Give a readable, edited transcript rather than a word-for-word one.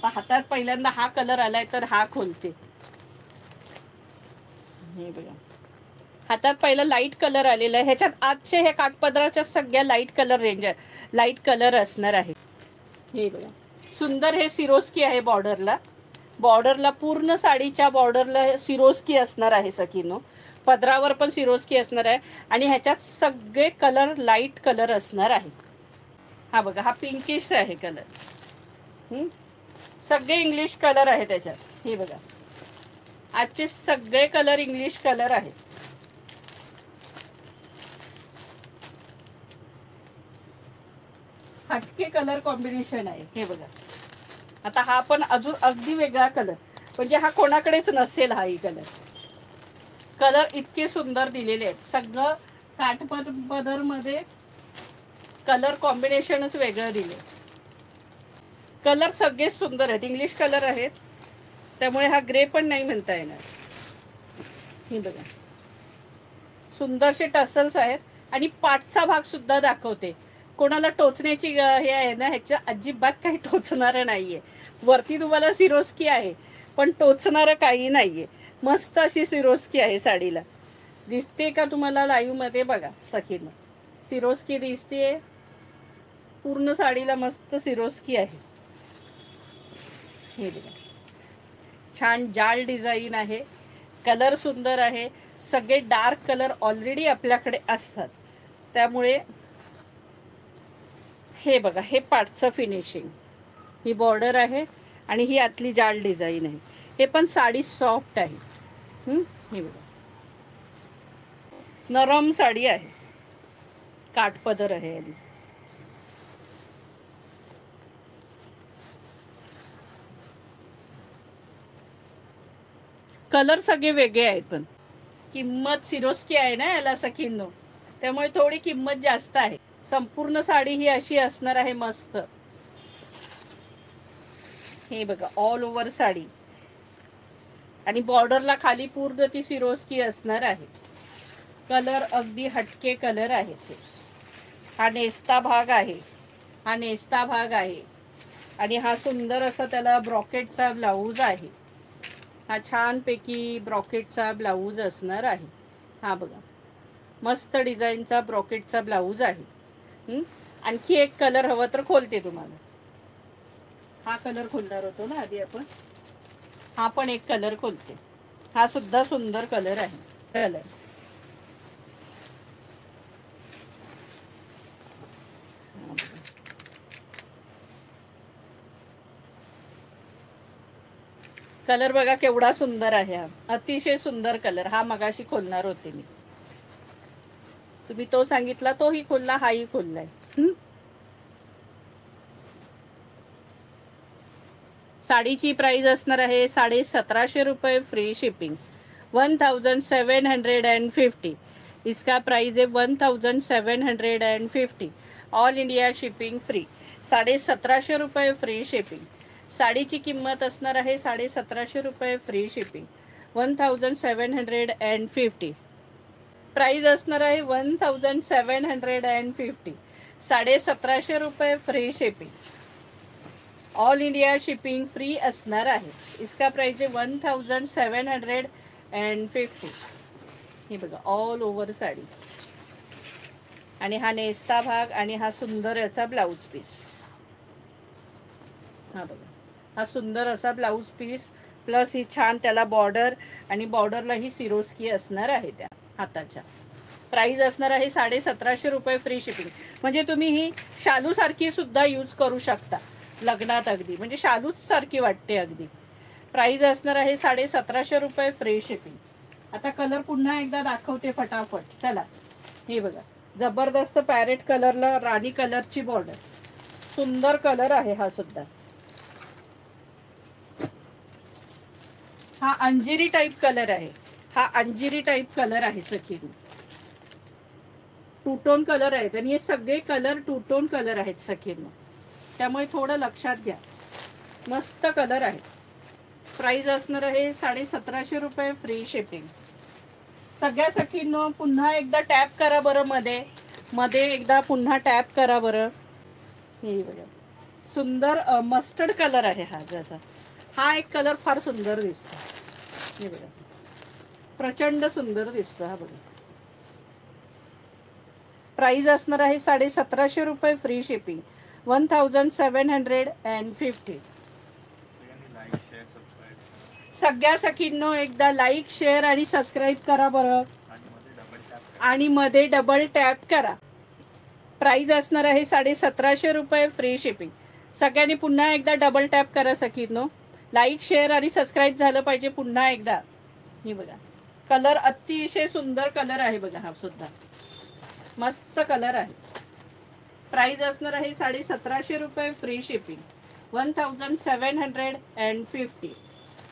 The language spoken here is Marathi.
आता हातात पहिल्यांदा हा कलर आलाय तर हा खोलते. हे बघा, हातात पहिला लाईट कलर आलेला आहे. ह्याच्यात आजचे हे काठपदराच्या सगळ्या लाईट कलर रेंज आहे, लाईट कलर असणार आहे. हे बघा, सुंदर हे सिरोस्की आहे. बॉर्डरला पूर्ण साडीच्या बॉर्डरला सिरोस्की असणार आहे सखीनो. पदरावर पण सिरोस्की असणार आहे आणि ह्याच्यात सगळे कलर लाईट कलर असणार आहे. हा बघा, हा पिंकिश आहे कलर. सगळे इंग्लिश कलर आहे त्याच्यात. हे बघा, आजचे सगळे कलर इंग्लिश कलर आहेत. हटके कलर कॉम्बिनेशन आहे. हे बघा, आता हा पण अजून अगदी वेगळा कलर, म्हणजे हा कोणाकडेच नसेल. हाही कलर इतके सुंदर दिलेले आहेत. सगळं काठपदर मध्ये कलर कॉम्बिनेशनच वेगळं दिले. कलर सगळे सुंदर आहेत, इंग्लिश कलर आहेत, त्यामुळे हा ग्रे पण नाही म्हणता येणार. हे बघा, सुंदरसे टसल्स आहेत आणि पाठचा भाग सुद्धा दाखवते. कोणाला टोचण्याची हे आहे ना, ह्याच्या अजिबात काही टोचणारं नाहीये. वरती तुम्हाला सिरोस्की आहे पण टोचणारं काही नाहीये. मस्त अशी सिरोस्की आहे साडीला. दिसते का तुम्हाला लाईव्ह मध्ये? बघा सखीनं, सिरोस्की दिसते पूर्ण साडीला. मस्त सिरोस्की आहे. हे बघा, छान जाळ डिझाईन आहे. कलर सुंदर आहे. सगळे डार्क कलर ऑलरेडी आपल्याकडे असतात, त्यामुळे हे बघा, हे पाठचं फिनिशिंग, ही बॉर्डर आहे आणि ही आतली जाळ डिझाईन आहे. हे पण साडी सॉफ्ट आहे. हे बघा, नरम साडी आहे, काठपदर आहे. आधी कलर सगळे वेगळे आहेत, पण किंमत सिरोस्की आहे ना याला सखींनो, त्यामुळे थोडी किंमत जास्त आहे. संपूर्ण साडी ही अशी असणार आहे मस्त. हे बघा, ऑल ओव्हर साडी आणि बॉर्डरला खाली पूर्ण ती सिरोस्की असणार आहे. कलर अगदी हटके कलर आहेत. हा नेस्ता भाग आहे, हा नेस्ता भाग आहे आणि हा सुंदर असा त्याला ब्रॉकेटचा ब्लाऊज आहे. हा छानपैकी ब्रॉकेटचा ब्लाऊज असणार आहे. हा बघा, मस्त डिझाईनचा ब्रॉकेटचा ब्लाऊज आहे. आणखी एक कलर हवं तर खोलते तुम्हाला. हा कलर खोलणार होतो ना आधी आपण, हा पण एक कलर खोलते. हा सुद्धा सुंदर कलर आहे. कलर कलर बघा केवढा सुंदर आहे. हा अतिशय सुंदर कलर. हा मगाशी खोलणार होते मी, तुम्ही तो सांगितला तोही खोलला, हाही खोललाय. साडीची प्राइस असणार आहे 1750 रुपये फ्री शिपिंग. 1750. इसका प्राइस है 1750. All India shipping free. 1750 रुपये फ्री शिपिंग. साडीची किंमत असणार आहे 1750 रुपये फ्री शिपिंग. 1750. प्राइस असणार आहे 1750. 1750 रुपये free shipping. All India shipping free असणार आहे. इसका प्राइस आहे 1750. हे बघा, ऑल ओव्हर साडी आणि हा नेस्ता भाग आणि हा सुंदर याचा ब्लाऊज पीस. हा बघा, हा सुंदर असा ब्लाऊज पीस प्लस ही छान त्याला बॉर्डर आणि बॉर्डरला ही सिरोस्की असणार आहे त्या हाताच्या. प्राइस असणार आहे 1750 रुपये फ्री शिपिंग. म्हणजे तुम्ही ही शालू सारखी सुद्धा यूज करू शकता लग्नात, अगदी म्हणजे शालूच सारखी वाटते अगदी. प्राइस असणार आहे 1750 रुपये फ्री शिपिंग. आता कलर पुन्हा एकदा दाखवते फटाफट. चला, हे बघा, जबरदस्त पॅरेट कलरला राणी कलरची बॉर्डर. सुंदर कलर आहे हा सुद्धा. हा अंजिरी टाइप कलर आहे. हा अंजिरी टाइप कलर आहे सखीन. टू टोन कलर आहेत आणि हे सगळे कलर टू टोन कलर आहेत सखीन, त्यामुळे थोडं लक्षात घ्या. मस्त कलर आहे. प्राइस असणार आहे 1750 रुपये फ्री शिपिंग. सगळ्या सखींनो पुन्हा एकदा टॅप करा बरं, मध्ये एकदा पुन्हा टॅप करा बरं. हे बघा, सुंदर मस्टर्ड कलर आहे हा. जसा हा एक कलर फार सुंदर दिसतो. हे बघा, प्रचंड सुंदर दिसतो हा. बघा, प्राइस असणार आहे 1750 रुपये, फ्री शिपिंग 1750. सगळ्या सखींनो एकदा लाईक, शेअर आणि सबस्क्राईब करा बरं, आणि मध्ये डबल टॅप करा. प्राइस असणार आहे 1750 रुपये, फ्री शिपिंग. सगळ्यांनी पुन्हा एकदा डबल टॅप करा सखींनो. लाईक, शेअर आणि सबस्क्राईब झालं पाहिजे पुन्हा एकदा. हे बघा, कलर अतिशय सुंदर कलर आहे. बघा, हा सुद्धा मस्त कलर आहे. प्राइस असणार आहे 1750 रुपये, फ्री शिपिंग 1750.